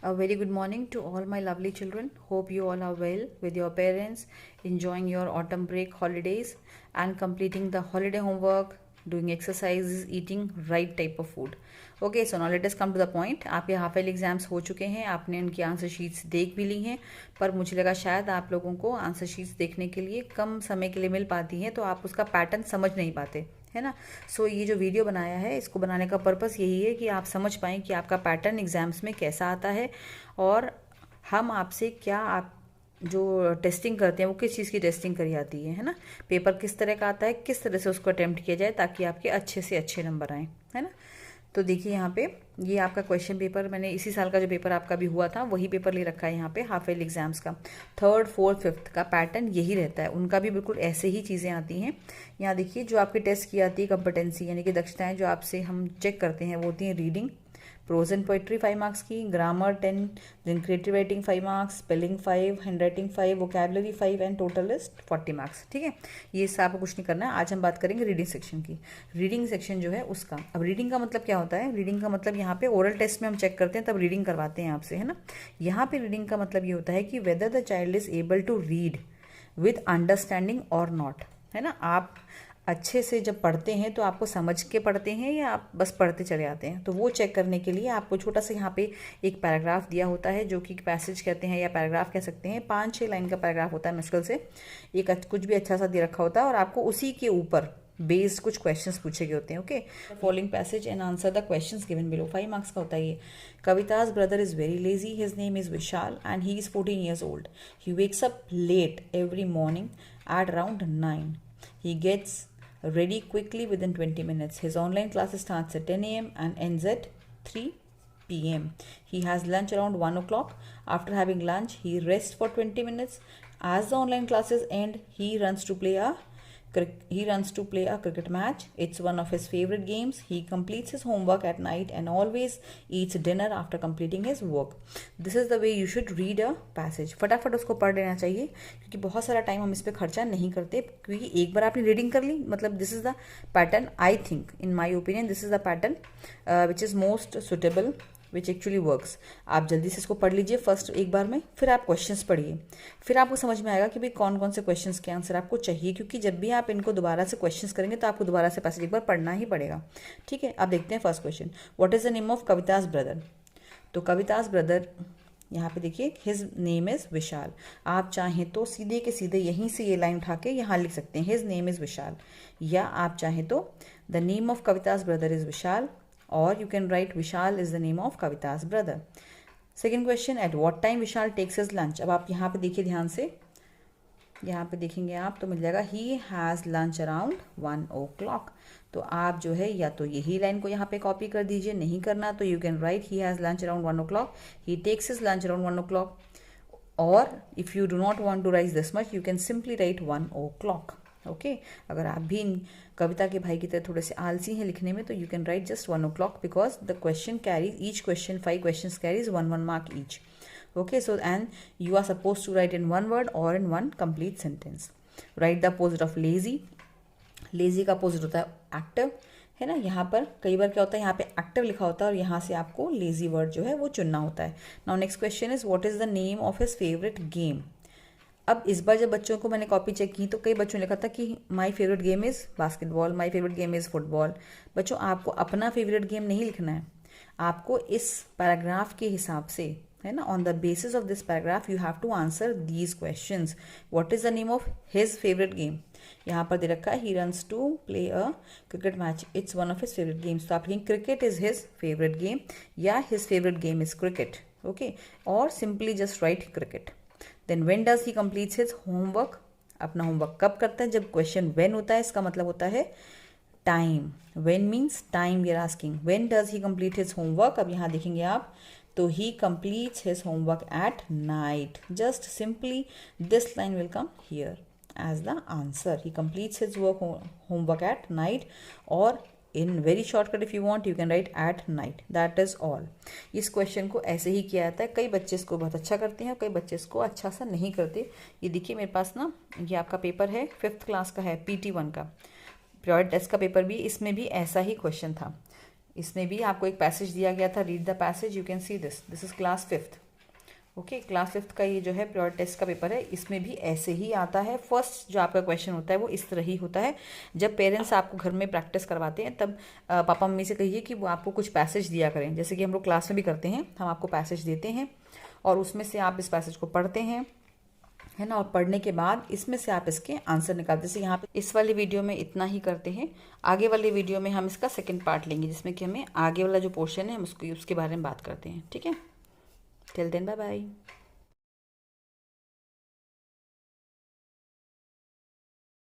A very good morning to all my lovely children. Hope you all are well with your parents, enjoying your autumn break holidays and completing the holiday homework, doing exercises, eating right type of food. Okay, so now let us come to the point. आपके half yearly exams हो चुके हैं, आपने उनकी answer sheets देख भी ली हैं, पर मुझे लगा शायद आप लोगों को आंसर शीट्स देखने के लिए कम समय के लिए मिल पाती हैं, तो आप उसका पैटर्न समझ नहीं पाते, है ना। सो ये जो वीडियो बनाया है, इसको बनाने का पर्पस यही है कि आप समझ पाएँ कि आपका पैटर्न एग्जाम्स में कैसा आता है और हम आपसे क्या आप जो टेस्टिंग करते हैं वो किस चीज़ की टेस्टिंग करी जाती है ना। पेपर किस तरह का आता है, किस तरह से उसको अटेम्प्ट किया जाए ताकि आपके अच्छे से अच्छे नंबर आएँ, है ना। तो देखिए यहाँ पे ये आपका क्वेश्चन पेपर, मैंने इसी साल का जो पेपर आपका भी हुआ था वही पेपर ले रखा है यहाँ पे हाफ ईयरली एग्जाम्स का। थर्ड फोर्थ फिफ्थ का पैटर्न यही रहता है, उनका भी बिल्कुल ऐसे ही चीज़ें आती हैं। यहाँ देखिए जो आपकी टेस्ट की जाती है कंपिटेंसी यानी कि दक्षताएं जो आपसे हम चेक करते हैं वो होती हैं reading, prose and poetry 5 marks की, grammar 10, then creative writing 5 marks, spelling 5, handwriting 5, vocabulary 5 and total is 40 marks. ठीक है, ये इससे आपको कुछ नहीं करना है। आज हम बात करेंगे रीडिंग सेक्शन की। रीडिंग सेक्शन जो है उसका, अब रीडिंग का मतलब क्या होता है? रीडिंग का मतलब यहाँ पे ओरल टेस्ट में हम चेक करते हैं तब रीडिंग करवाते हैं आपसे, है ना। यहाँ पे रीडिंग का मतलब ये होता है कि whether the child is able to read with understanding और नॉट, है ना। आप अच्छे से जब पढ़ते हैं तो आपको समझ के पढ़ते हैं या आप बस पढ़ते चले आते हैं, तो वो चेक करने के लिए आपको छोटा सा यहाँ पे एक पैराग्राफ दिया होता है जो कि पैसेज कहते हैं या पैराग्राफ कह सकते हैं। 5-6 लाइन का पैराग्राफ होता है मुश्किल से, एक कुछ भी अच्छा सा दे रखा होता है और आपको उसी के ऊपर बेस्ड कुछ क्वेश्चंस पूछे गए होते हैं। Okay, following passage and answer the questions given below. 5 marks का होता है ये। Kavita's brother is very lazy, his name is Vishal and he is 14 years old. He wakes up late every morning at around 9. He gets ready quickly within 20 minutes. His online class starts at 10 a.m. and ends at 3 p.m. He has lunch around 1 o'clock. After having lunch, he rests for 20 minutes. As the online classes end, he runs to play a cricket match. It's one of his favorite games. He completes his homework at night and always eats dinner after completing his work. This is the way you should read a passage. फटाफट उसको पढ़ लेना चाहिए क्योंकि बहुत सारा time हम इस पर खर्चा नहीं करते, क्योंकि एक बार आपने रीडिंग कर ली मतलब this is the pattern. I think in my opinion this is the pattern which is most suitable, which actually works. आप जल्दी से इसको पढ़ लीजिए फर्स्ट एक बार में, फिर आप क्वेश्चंस पढ़िए, फिर आपको समझ में आएगा कि भाई कौन कौन से क्वेश्चंस के आंसर आपको चाहिए, क्योंकि जब भी आप इनको दोबारा से क्वेश्चंस करेंगे तो आपको दोबारा से पैसेज एक बार पढ़ना ही पड़ेगा। ठीक है, आप देखते हैं first question, what is the name of Kavita's brother. तो कविताज ब्रदर यहाँ पे देखिए हिज नेम इज़ विशाल। आप चाहें तो सीधे के सीधे यहीं से ये लाइन उठा के यहाँ लिख सकते हैं हिज नेम इज़ विशाल, या आप चाहें तो the name of Kavita's brother is Vishal, or you can write Vishal is the name of Kavita's brother. Second question, at what time Vishal takes his lunch. अब आप यहाँ पे देखिए ध्यान से, यहाँ पे देखेंगे आप तो मिल जाएगा he has lunch around 1 o'clock. तो आप जो है या तो यही लाइन को यहाँ पे कॉपी कर दीजिए, नहीं करना तो you can write he has lunch around 1 o'clock, he takes his lunch around 1 o'clock, or if you do not want to write this much you can simply write 1 o'clock. Okay, अगर आप भी कविता के भाई की तरह थोड़े से आलसी हैं लिखने में तो you can write just 1 o'clock because the question carries each question 5 questions carries 1 mark each. Okay, so and you are suppose to write in 1 word और in 1 complete sentence. Write the opposite of lazy. Lazy का opposite होता है active, है ना। यहाँ पर कई बार क्या होता है, यहाँ पे एक्टिव लिखा होता है और यहाँ से आपको लेजी वर्ड जो है वो चुनना होता है. Now next question is what is the name of his favourite game. अब इस बार जब बच्चों को मैंने कॉपी चेक की तो कई बच्चों ने लिखा था कि my favourite game is basketball, my favourite game is football. बच्चों आपको अपना फेवरेट गेम नहीं लिखना है, आपको इस पैराग्राफ के हिसाब से, है ना, on the basis of this paragraph you have to answer these questions. What is the name of his favourite game. यहाँ पर दे रखा है he runs to play a cricket match, it's one of his favourite games. तो आप लिखेंगे cricket is his favourite game या his favourite game is cricket. Okay, और simply just write cricket. Then when does he completes his homework. अपना homework कब करता है, जब क्वेश्चन व्हेन होता है इसका मतलब होता है time. When means time we are asking. When does he complete his homework. अब यहाँ देखेंगे आप तो he completes his homework at night. Just simply this line will come here as the answer. He completes his homework at night, और in very shortcut if you want you can write at night. that is all. इस question को ऐसे ही किया जाता है. कई बच्चे इसको बहुत अच्छा करते हैं और कई बच्चे इसको अच्छा सा नहीं करते. ये देखिए मेरे पास ना ये आपका पेपर है 5th क्लास का है PT1 का. प्योर टेस्ट का पेपर भी, इसमें भी ऐसा ही क्वेश्चन था. इसमें भी आपको एक पैसेज दिया गया था, read the passage, you can see this is class 5th। Okay, class 5th का ये जो है प्योर टेस्ट का पेपर है, इसमें भी ऐसे ही आता है। फर्स्ट जो आपका क्वेश्चन होता है वो इस तरह ही होता है। जब पेरेंट्स आपको घर में प्रैक्टिस करवाते हैं तब पापा मम्मी से कहिए कि वो आपको कुछ पैसेज दिया करें, जैसे कि हम लोग क्लास में भी करते हैं, हम आपको पैसेज देते हैं और उसमें से आप इस पैसेज को पढ़ते हैं, है ना, और पढ़ने के बाद इसमें से आप इसके आंसर निकालते। जैसे यहाँ पे इस वाली वीडियो में इतना ही करते हैं। आगे वाली वीडियो में हम इसका सेकंड पार्ट लेंगे, जिसमें कि हमें आगे वाला जो पोर्शन है हम उसके बारे में बात करते हैं। ठीक है, टिल देन बाय बाय।